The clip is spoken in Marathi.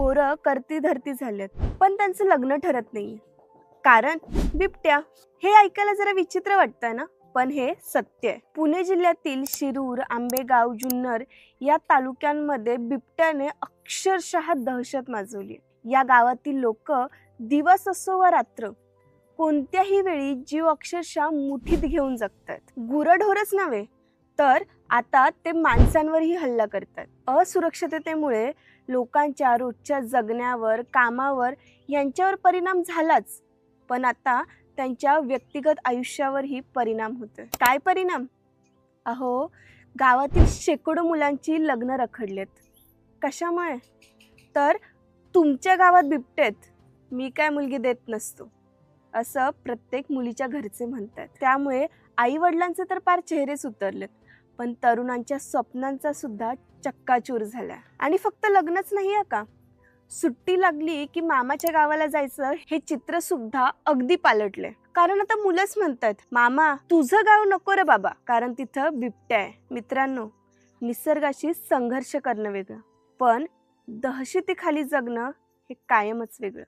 पोरं करती धरती झालेत, पण त्यांचं लग्न ठरत नाहीये. कारण बिबट्या. हे ऐकायला जरा विचित्र वाटतंय ना, पण हे सत्य आहे. पुणे जिल्ह्यातील शिरूर, आंबेगाव, जुन्नर या तालुक्यांमध्ये बिबट्याने अक्षरशः दहशत माजवली. या गावातील लोक दिवस असो व रात्र कोणत्याही वेळी जीव अक्षरशः मुठीत घेऊन जगतात. गुरढोरच नव्हे तर आता ते माणसांवरही हल्ला करतात. असुरक्षिततेमुळे लोकांच्या रोजच्या जगण्यावर, कामावर यांच्यावर परिणाम झालाच, पण आता त्यांच्या व्यक्तिगत आयुष्यावरही परिणाम होतोय. काय परिणाम? अहो, गावातील शेकडो मुलांची लग्न रखडलेत. कशामुळे? तर तुमच्या गावात बिबटेत, मी काय मुलगी देत नसतो असं प्रत्येक मुलीच्या घरचे म्हणतात. त्यामुळे आई वडिलांचे तर पार चेहरेच उतरलेत, पण तरुणांच्या स्वप्नांचा सुद्धा चक्काचूर झाला. आणि फक्त लग्नच नाही आहे का, सुट्टी लागली की मामाच्या गावाला जायचं हे चित्र सुद्धा अगदी पालटले. कारण आता मुलंच म्हणतात, मामा तुझं गाव नको रे बाबा, कारण तिथं बिबट्या आहे. मित्रांनो, निसर्गाशी संघर्ष करणं वेगळं, पण दहशतीखाली जगणं हे कायमच वेगळं.